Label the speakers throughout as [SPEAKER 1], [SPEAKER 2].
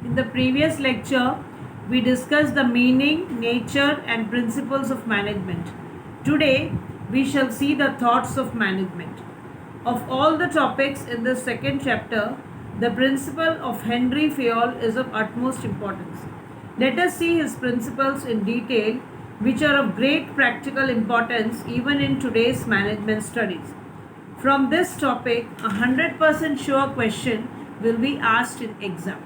[SPEAKER 1] In the previous lecture, we discussed the meaning, nature, and principles of management. Today, we shall see the thoughts of management. Of all the topics in the second chapter, the principle of Henry Fayol is of utmost importance. Let us see his principles in detail, which are of great practical importance even in today's management studies. From this topic, a 100% sure question will be asked in exam.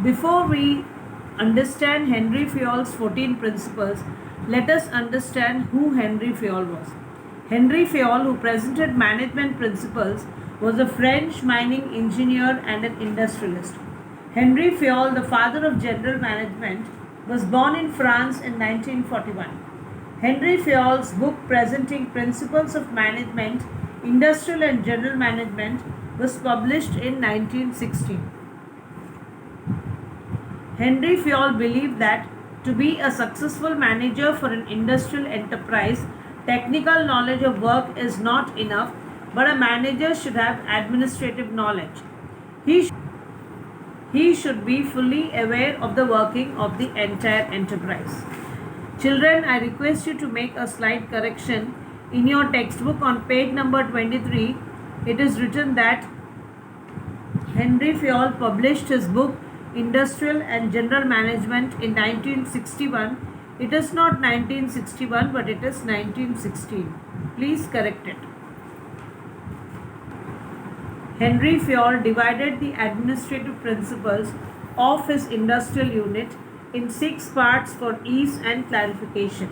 [SPEAKER 1] Before we understand Henry Fayol's 14 principles, let us understand who Henry Fayol was. Henry Fayol, who presented management principles, was a French mining engineer and an industrialist. Henry Fayol, the father of general management, was born in France in 1941. Henry Fayol's book presenting principles of management, industrial and general management was published in 1916. Henry Fayol believed that to be a successful manager for an industrial enterprise, technical knowledge of work is not enough, but a manager should have administrative knowledge. He should be fully aware of the working of the entire enterprise. Children, I request you to make a slight correction. In your textbook on page number 23, it is written that Henry Fayol published his book Industrial and General Management in 1961. It is not 1961, but it is 1916. Please correct it. Henry Fayol divided the administrative principles of his industrial unit in 6 parts for ease and clarification.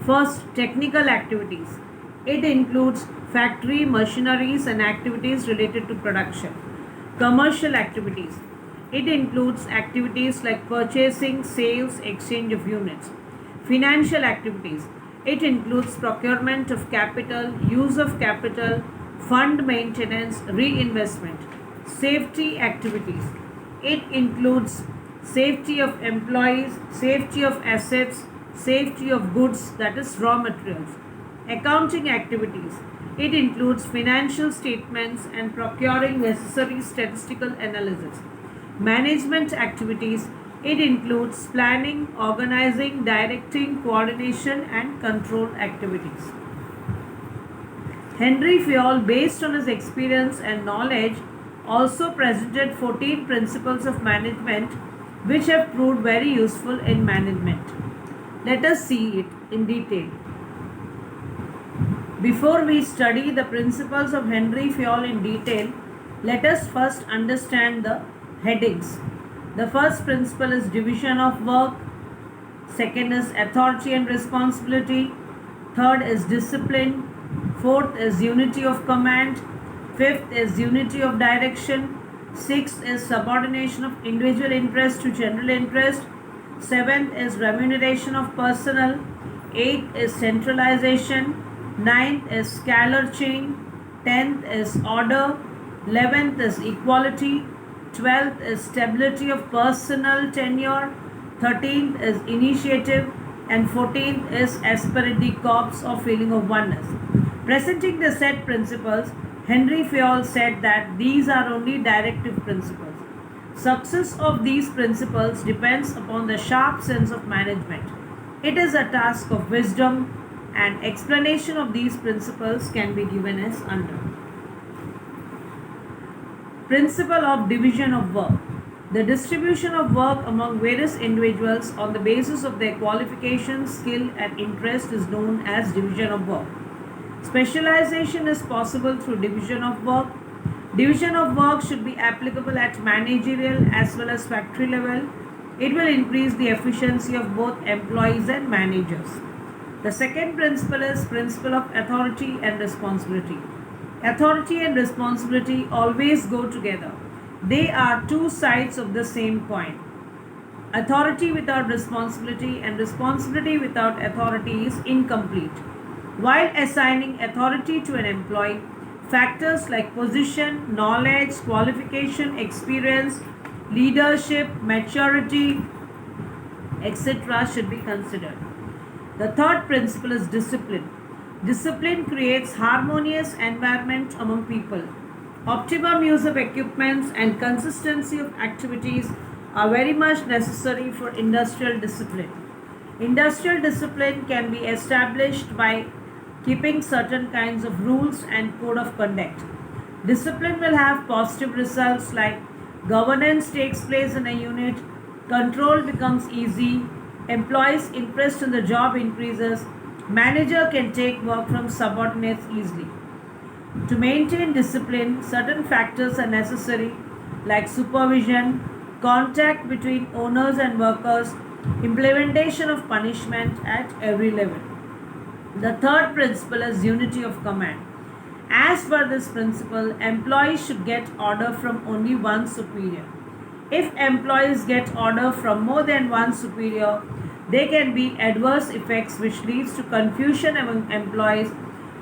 [SPEAKER 1] First, technical activities. It includes factory, machineries and activities related to production. Commercial activities. It includes activities like purchasing, sales, exchange of units. Financial activities. It includes procurement of capital, use of capital, fund maintenance, reinvestment. Safety activities. It includes safety of employees, safety of assets, safety of goods, that is raw materials. Accounting activities. It includes financial statements and procuring necessary statistical analysis. Management activities. It includes planning, organizing, directing, coordination and control activities. Henry Fayol, based on his experience and knowledge, also presented 14 principles of management which have proved very useful in management. Let us see it in detail. Before we study the principles of Henry Fayol in detail, let us first understand the headings. The first principle is division of work. Second is authority and responsibility. Third is discipline. Fourth is unity of command. Fifth is unity of direction. Sixth is subordination of individual interest to general interest. Seventh is remuneration of personnel. Eighth is centralization. Ninth is scalar chain. 10th is order. 11th is equality. 12th is stability of personnel tenure. 13th is initiative. And 14th is esprit de corps or feeling of oneness. Presenting the said principles, Henry Fayol said that these are only directive principles. Success of these principles depends upon the sharp sense of management. It is a task of wisdom, and explanation of these principles can be given as under. Principle of division of work. The distribution of work among various individuals on the basis of their qualifications, skill and interest is known as division of work. Specialization is possible through division of work. Division of work should be applicable at managerial as well as factory level. It will increase the efficiency of both employees and managers. The second principle is principle of authority and responsibility. Authority and responsibility always go together. They are two sides of the same coin. Authority without responsibility and responsibility without authority is incomplete. While assigning authority to an employee, factors like position, knowledge, qualification, experience, leadership, maturity, etc. should be considered. The third principle is discipline. Discipline creates harmonious environment among people. Optimum use of equipments and consistency of activities are very much necessary for industrial discipline. Industrial discipline can be established by keeping certain kinds of rules and code of conduct. Discipline will have positive results like governance takes place in a unit, control becomes easy, employees' interest in the job increases, manager can take work from subordinates easily. To maintain discipline, certain factors are necessary like supervision, contact between owners and workers, implementation of punishment at every level. The third principle is unity of command. As per this principle, employees should get order from only one superior. If employees get order from more than one superior, there can be adverse effects which leads to confusion among employees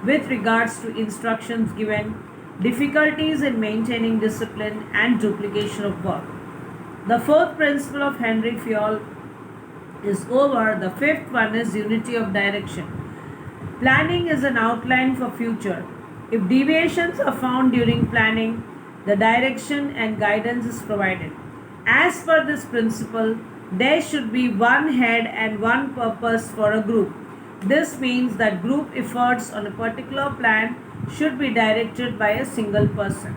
[SPEAKER 1] with regards to instructions given, difficulties in maintaining discipline and duplication of work. The fourth principle of Henry Fayol is over. The fifth one is unity of direction. Planning is an outline for future. If deviations are found during planning, the direction and guidance is provided. As per this principle, there should be one head and one purpose for a group. This means that group efforts on a particular plan should be directed by a single person.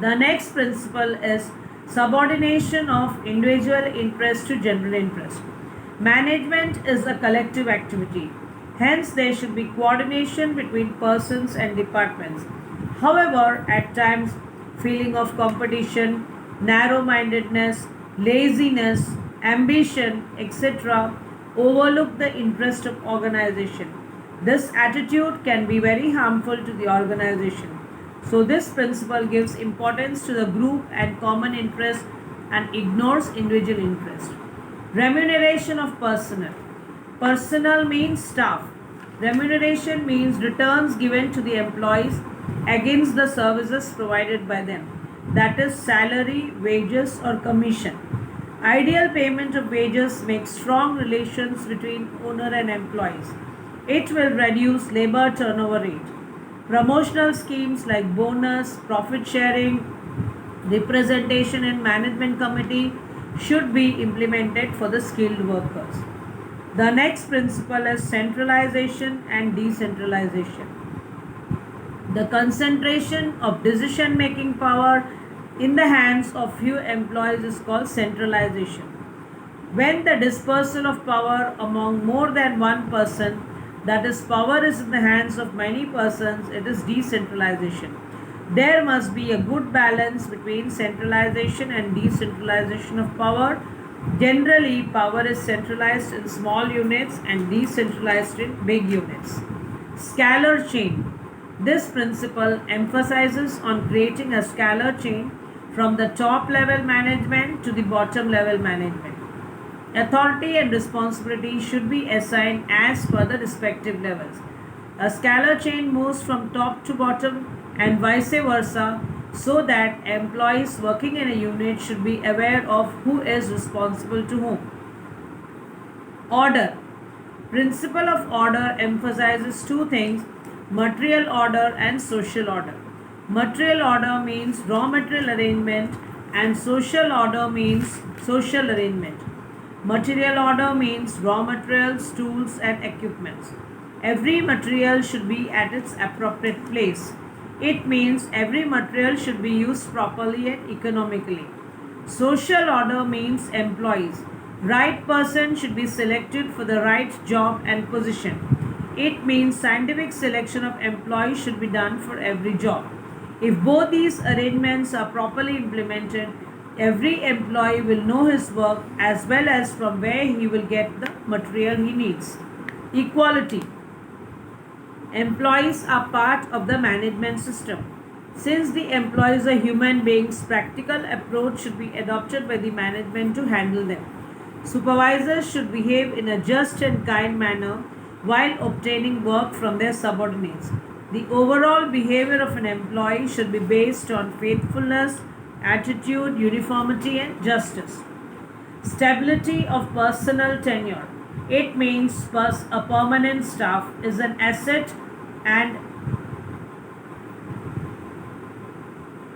[SPEAKER 1] The next principle is subordination of individual interest to general interest. Management is a collective activity. Hence, there should be coordination between persons and departments. However, at times, feeling of competition, narrow-mindedness, laziness, ambition, etc. overlook the interest of organization. This attitude can be very harmful to the organization. So this principle gives importance to the group and common interest and ignores individual interest. Remuneration of personnel. Personnel means staff. Remuneration means returns given to the employees against the services provided by them. That is salary, wages or commission. Ideal payment of wages makes strong relations between owner and employees. It will reduce labor turnover rate. Promotional schemes like bonus, profit sharing, representation in management committee should be implemented for the skilled workers. The next principle is centralization and decentralization. The concentration of decision making power in the hands of few employees is called centralization. When the dispersal of power among more than one person, that is, power is in the hands of many persons, it is decentralization. There must be a good balance between centralization and decentralization of power. Generally, power is centralized in small units and decentralized in big units. Scalar chain. This principle emphasizes on creating a scalar chain from the top level management to the bottom level management. Authority and responsibility should be assigned as per the respective levels. A scalar chain moves from top to bottom and vice versa, so that employees working in a unit should be aware of who is responsible to whom. Order. Principle of order emphasizes two things: material order and social order. Material order means raw material arrangement and social order means social arrangement. Material order means raw materials, tools and equipments. Every material should be at its appropriate place. It means every material should be used properly and economically. Social order means employees. Right person should be selected for the right job and position. It means scientific selection of employees should be done for every job. If both these arrangements are properly implemented, every employee will know his work as well as from where he will get the material he needs. Equality. Employees are part of the management system. Since the employees are human beings, practical approach should be adopted by the management to handle them. Supervisors should behave in a just and kind manner while obtaining work from their subordinates. The overall behavior of an employee should be based on faithfulness, attitude, uniformity and justice. Stability of personal tenure. It means a permanent staff is an asset and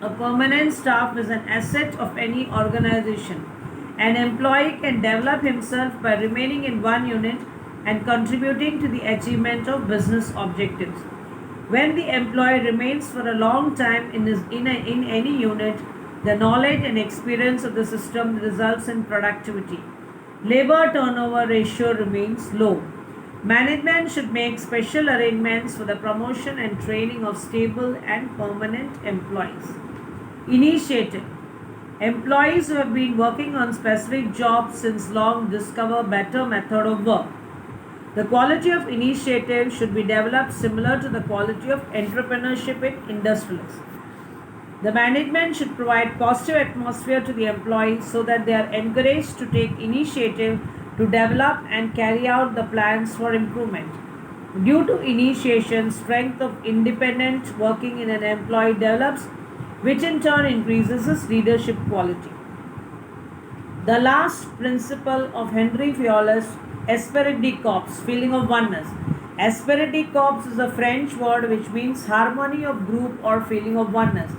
[SPEAKER 1] a permanent staff is an asset of any organization. An employee can develop himself by remaining in one unit and contributing to the achievement of business objectives. When the employee remains for a long time in any unit, the knowledge and experience of the system results in productivity. Labor turnover ratio remains low. Management should make special arrangements for the promotion and training of stable and permanent employees. Initiative. Employees who have been working on specific jobs since long discover better method of work. The quality of initiative should be developed similar to the quality of entrepreneurship in industrialists. The management should provide positive atmosphere to the employees so that they are encouraged to take initiative to develop and carry out the plans for improvement. Due to initiation, strength of independent working in an employee develops, which in turn increases his leadership quality. The last principle of Henry Fayol's esprit de corps, feeling of oneness. Esprit de corps is a French word which means harmony of group or feeling of oneness.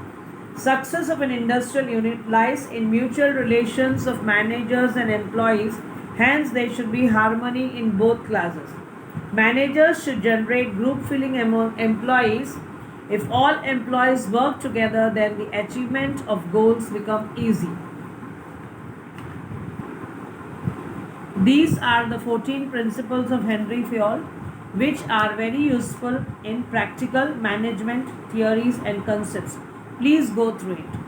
[SPEAKER 1] Success of an industrial unit lies in mutual relations of managers and employees, hence there should be harmony in both classes. Managers should generate group feeling among employees. If all employees work together, then the achievement of goals become easy. These are the 14 principles of Henry Fayol, which are very useful in practical management theories and concepts. Please go through it.